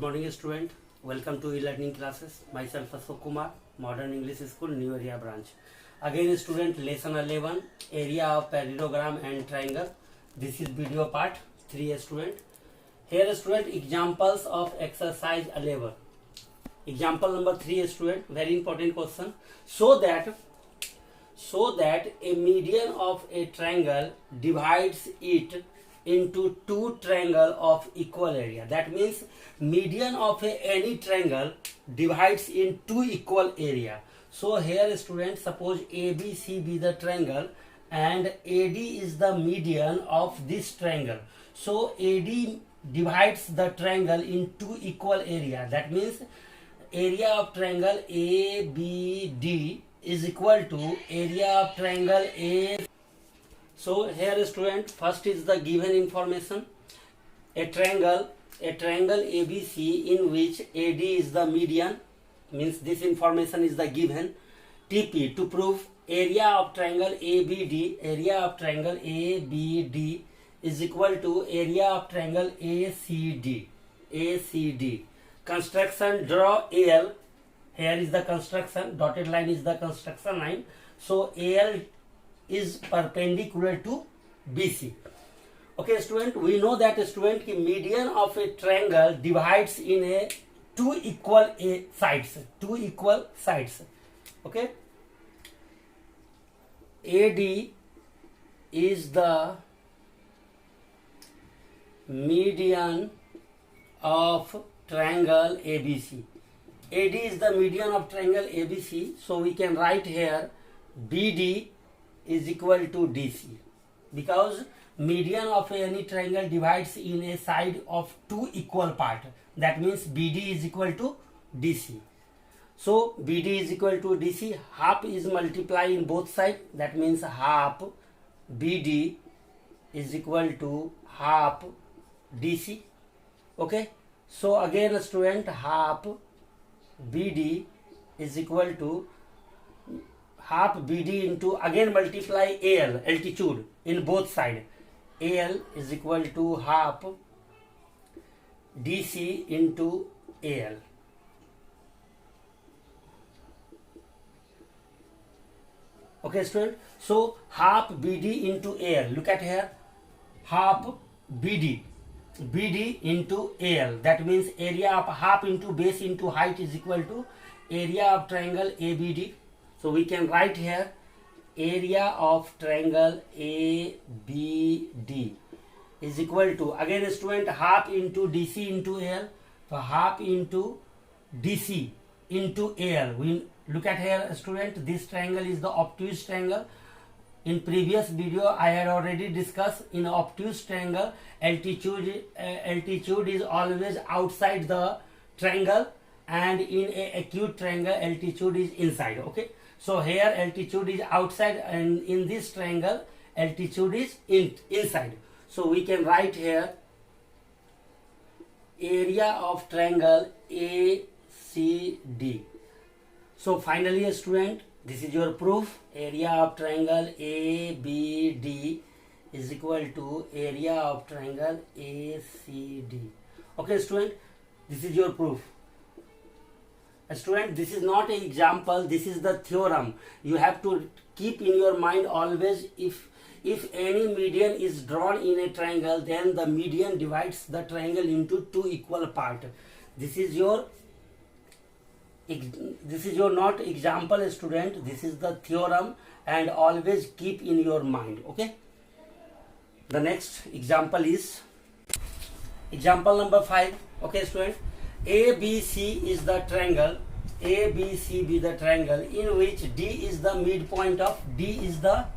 Morning student, welcome to e-learning classes. Myself Ashok Kumar, Modern English School, New Area branch. Again student, lesson 11, area of parallelogram and triangle. This is video part 3 student. Here student, examples of exercise 11. Example number 3 student, very important question. So that a median of a triangle divides it into two triangle of equal area. That means median of any triangle divides in two equal area. So here students, suppose ABC be the triangle and AD is the median of this triangle. So AD divides the triangle in two equal area. That means area of triangle ABD is equal to area of triangle A. So here student, first is the given information. A triangle ABC in which AD is the median, means this information is the given. TP, to prove area of triangle ABD is equal to area of triangle ACD. Construction, draw AL. Here is the construction, dotted line is the construction line. So AL is perpendicular to BC. Okay student, we know that student ki median of a triangle divides in a two equal sides. Okay, AD is the median of triangle ABC. AD is the median of triangle ABC, so we can write here BD is equal to DC, because median of any triangle divides in a side of two equal part. That means BD is equal to DC. So BD is equal to DC. Half is multiplied in both sides. That means half BD is equal to half DC. Okay. So again student, half BD is equal to half BD into, again multiply AL, altitude in both sides. AL is equal to half DC into AL. Okay student, so half BD into AL. Look at here, half BD into AL. That means area of half into base into height is equal to area of triangle ABD. So we can write here area of triangle ABD is equal to, again student, half into DC into AL. So half into DC into AL. We look at here student, this triangle is the obtuse triangle. In previous video I had already discussed, in obtuse triangle altitude is always outside the triangle, and in a acute triangle altitude is inside. Okay, so here altitude is outside, and in this triangle altitude is inside. So we can write here area of triangle ACD. So finally student, this is your proof. Area of triangle ABD is equal to area of triangle ACD. Okay student, this is your proof. Student, this is not an example, this is the theorem. You have to keep in your mind always, if any median is drawn in a triangle, then the median divides the triangle into two equal parts. This is your not example student, this is the theorem, and always keep in your mind. Okay, the next example is example number 5. Okay student, ABC is the triangle, ABC be the triangle in which D is the midpoint of BC.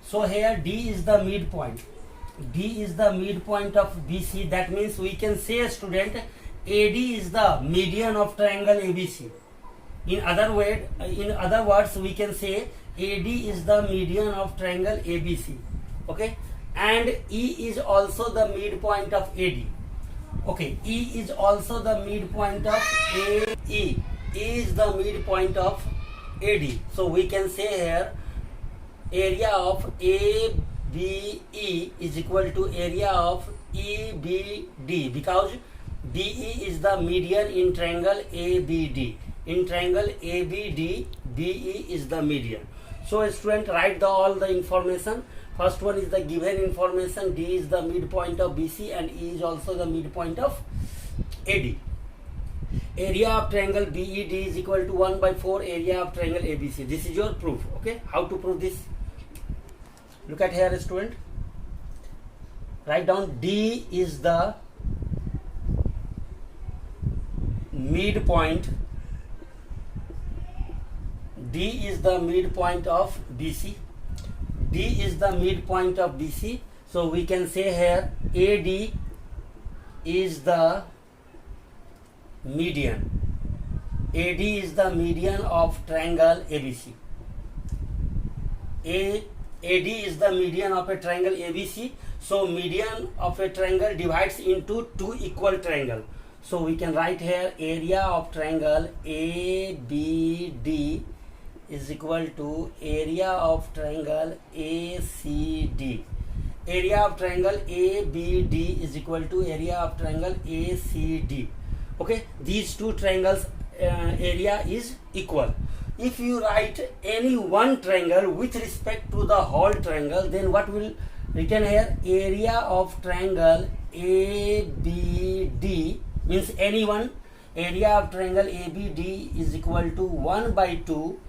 So here D is the midpoint of BC. That means we can say student, AD is the median of triangle ABC. In other words, we can say AD is the median of triangle ABC. Okay, and E is also the midpoint of AD. Okay, E is also the midpoint of AE. E is the midpoint of AD. So we can say here area of ABE is equal to area of BEBD, because BE is the median in triangle ABD. In triangle ABD, BE is the median. So student, write all the information. First one is the given information. D is the midpoint of BC and E is also the midpoint of AD. Area of triangle BED is equal to 1 by 4 area of triangle ABC. This is your proof. Okay, how to prove this? Look at here, student. Write down D is the midpoint. D is the midpoint of BC. D is the midpoint of BC. So we can say here AD is the median. AD is the median of triangle ABC. AD is the median of a triangle ABC. So median of a triangle divides into two equal triangles. So we can write here area of triangle ABD is equal to area of triangle ACD. Area of triangle ABD is equal to area of triangle ACD. Okay, these two triangles area is equal. If you write any one triangle with respect to the whole triangle, then what will written here? Area of triangle ABD means any one. Area of triangle ABD is equal to 1 by 2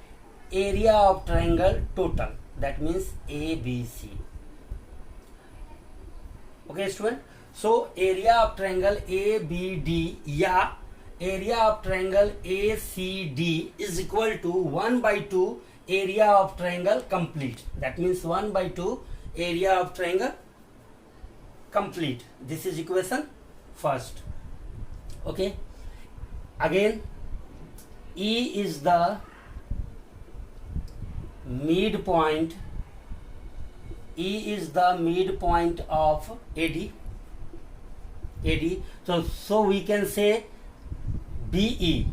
area of triangle total, that means ABC. Okay student, so area of triangle ABD या area of triangle ACD is equal to 1 by 2 area of triangle complete, that means 1 by 2 area of triangle complete. This is equation first. Okay, again E is the midpoint. E is the midpoint of AD. So we can say BE.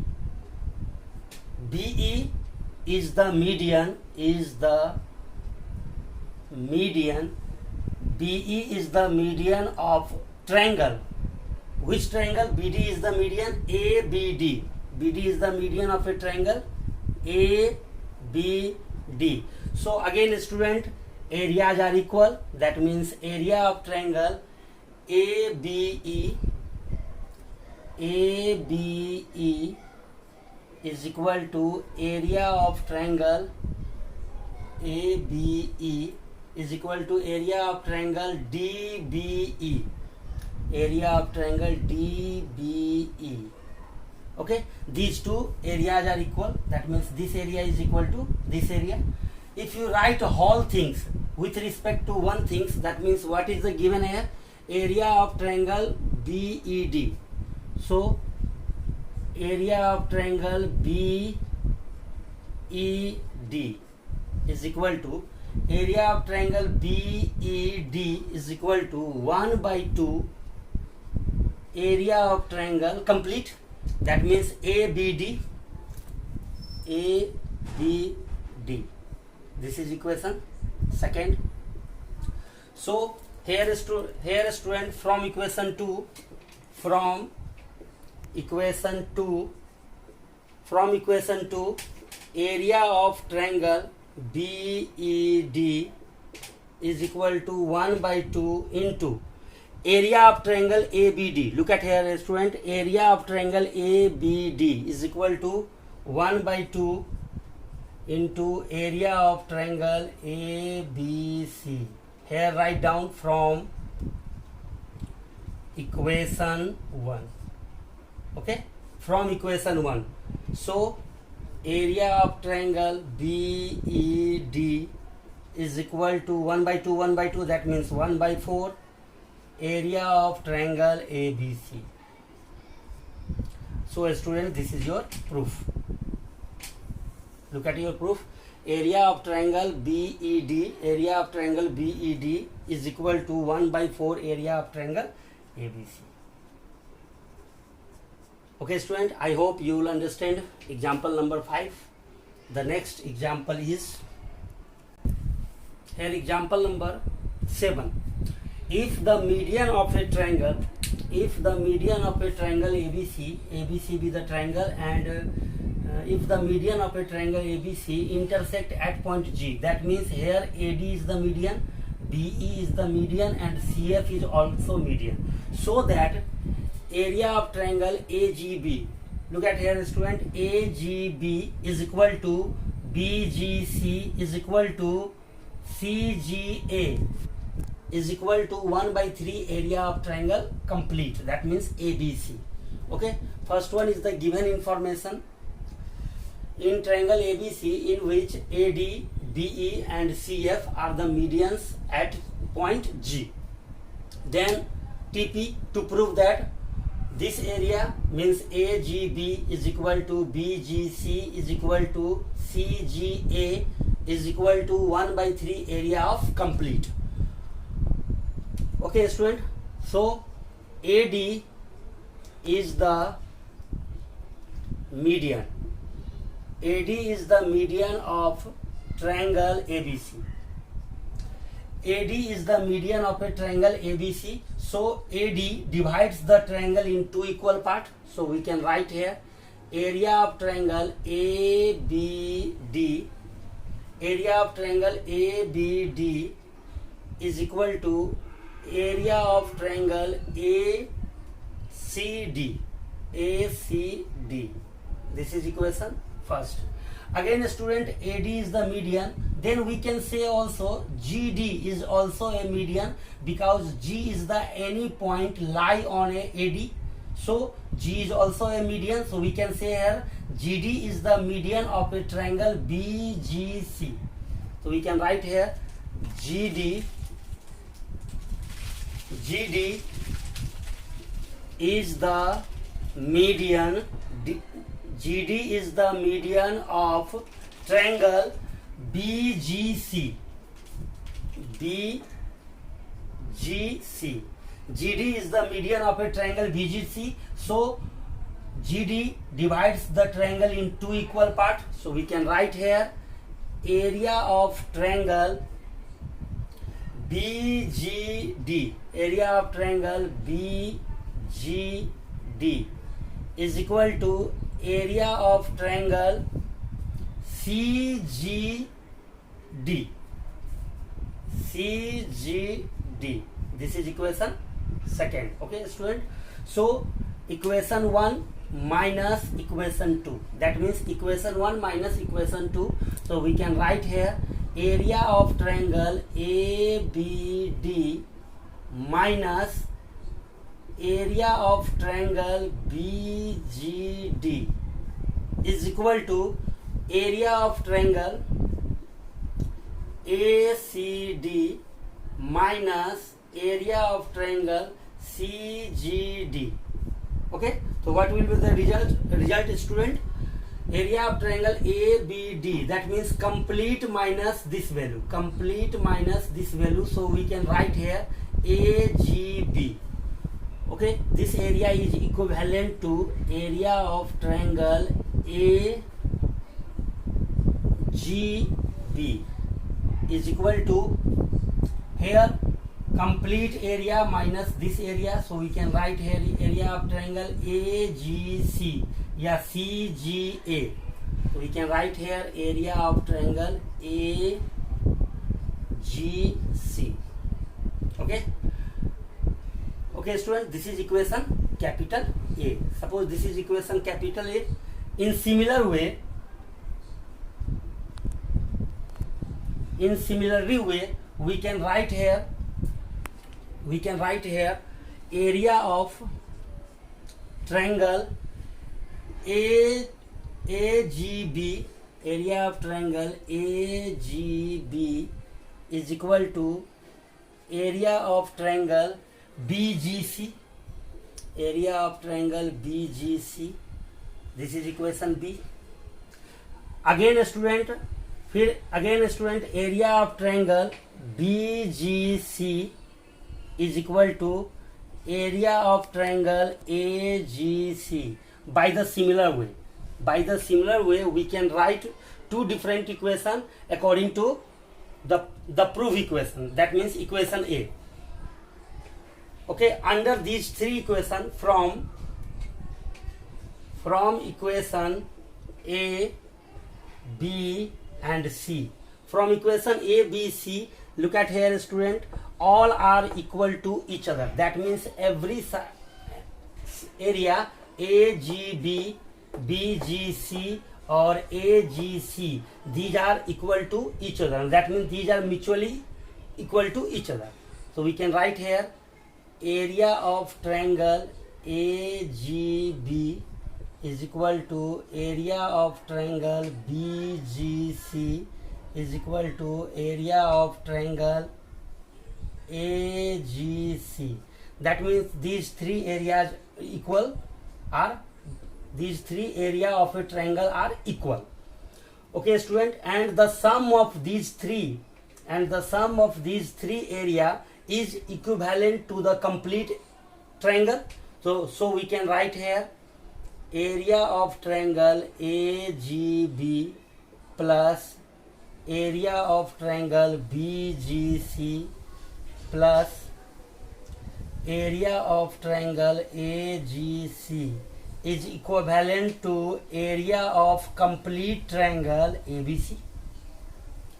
BE is the median. BE is the median of triangle. Which triangle? BD is the median. ABD. BD is the median of a triangle ABD. So again student, areas are equal, that means area of triangle ABE is equal to area of triangle ABE is equal to area of triangle DBE. Area of triangle DBE. Okay, these two areas are equal, that means this area is equal to this area. If you write whole things with respect to one things, that means what is the given here? Area of triangle BED. So area of triangle BED is equal to area of triangle BED is equal to 1 by 2 area of triangle complete, that means ABD. This is equation second. So here student, from equation 2 area of triangle BED is equal to 1 by 2 into area of triangle ABD. Look at here student, area of triangle ABD is equal to 1 by 2 into area of triangle ABC. Here write down from equation 1. Okay, from equation 1. So area of triangle BED is equal to 1 by 2, that means 1 by 4 area of triangle ABC. So student, this is your proof. Look at your proof. Area of triangle BED is equal to 1 by 4 area of triangle ABC. Okay student, I hope you will understand example number 5. The next example is here example number 7. if the median of a triangle, ABC be the triangle, and if the median of a triangle ABC intersect at point G, that means here AD is the median, BE is the median, and CF is also median, so that area of triangle AGB, look at here student, AGB is equal to BGC is equal to CGA is equal to 1/3 area of triangle complete, that means ABC. Okay, first one is the given information. In triangle ABC, in which AD, BE and CF are the medians at point G, then TP, to prove that this area means AGB is equal to BGC is equal to CGA is equal to 1/3 area of complete. Okay student, so AD is the median. AD is the median of triangle ABC. AD is the median of a triangle ABC. So AD divides the triangle in two equal parts. So we can write here area of triangle ABD. Area of triangle ABD is equal to area of triangle ACD. ACD. This is equation first. Again student, AD is the median, then we can say also GD is also a median, because G is the any point lie on a AD, so G is also a median, so we can say here GD is the median of a triangle BGC. So we can write here GD is the median, GD is the median of triangle BGC. GD is the median of a triangle BGC. So GD divides the triangle in two equal parts. So we can write here area of triangle BGD. Area of triangle BGD is equal to area of triangle CGD. This is equation second. Okay student, so equation 1 minus equation 2, that means equation 1 minus equation 2. So we can write here area of triangle ABD minus area of triangle BGD is equal to area of triangle ACD minus area of triangle CGD. Okay, so what will be the result student? Area of triangle ABD, that means complete minus this value, so we can write here AGB. Okay, this area is equivalent to area of triangle AGB is equal to here complete area minus this area, so we can write here area of triangle AGC, yeah, CGA. So we can write here area of triangle AGC. Okay. Okay student, this is equation capital A. Suppose this is equation capital A. In similar way, we can write here area of triangle AGB. Area of triangle AGB is equal to area of triangle BGC. Area of triangle BGC. This is equation B. Again student, area of triangle BGC is equal to area of triangle AGC. By the similar way, we can write two different equations according to the proof equation, that means equation A. Okay, under these three equations from equation A, B and C. From equation A, B, C, look at here student, all are equal to each other. That means every area AGB, BGC or AGC, these are equal to each other. That means these are mutually equal to each other. So we can write here area of triangle AGB is equal to area of triangle BGC is equal to area of triangle AGC. That means these three areas these three areas of a triangle are equal. Okay student, and the sum of these three area is equivalent to the complete triangle. So we can write here area of triangle AGB plus area of triangle BGC plus area of triangle AGC is equivalent to area of complete triangle ABC.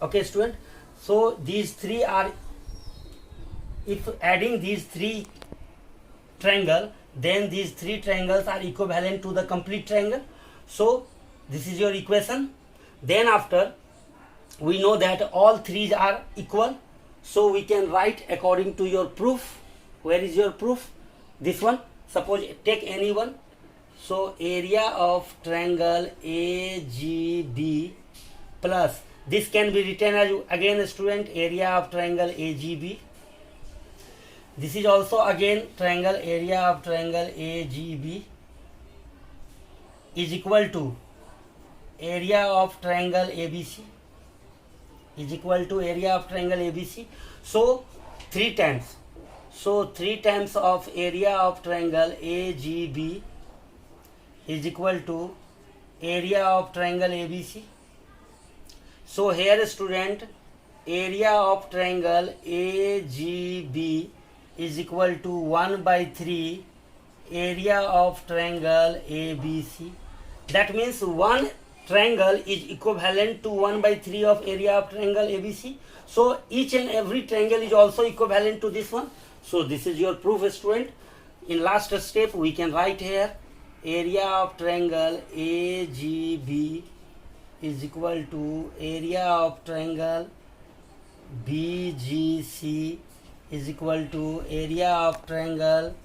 Okay student, so these three are, if adding these three triangle, then these three triangles are equivalent to the complete triangle. So this is your equation. Then after, we know that all three are equal, so we can write according to your proof. Where is your proof? This one. Suppose take any one. So area of triangle AGB plus, this can be written as again student area of triangle AGB. This is also again triangle area of triangle AGB is equal to area of triangle ABC is equal to area of triangle ABC. So 3 times. So 3 times of area of triangle AGB is equal to area of triangle ABC. So here student, area of triangle AGB is equal to 1 by 3 area of triangle ABC. That means one triangle is equivalent to 1 by 3 of area of triangle ABC. So each and every triangle is also equivalent to this one. So this is your proof student. In last step we can write here area of triangle AGB is equal to area of triangle BGC is equal to area of triangle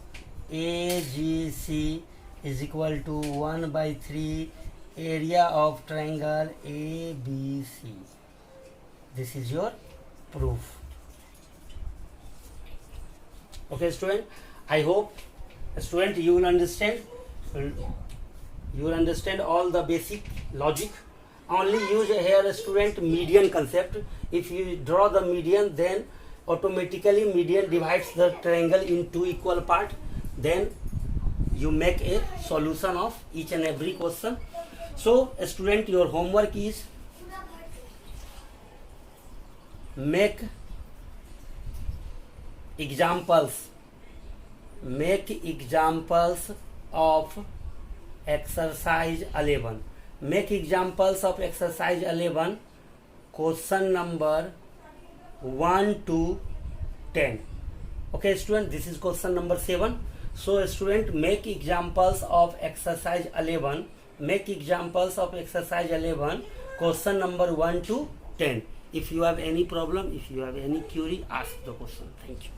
AGC is equal to 1 by 3 area of triangle ABC. This is your proof. Okay student, I hope student you will understand all the basic logic. Only use here student median concept. If you draw the median, then automatically median divides the triangle in 2 equal parts. Then you make a solution of each and every question. So student, your homework is make examples of exercise 11. Make examples of exercise 11, question number 1 to 10. Okay student, this is question number 7. So student, make examples of exercise 11. Make examples of exercise 11, question number 1 to 10. If you have any problem, if you have any query, ask the question. Thank you.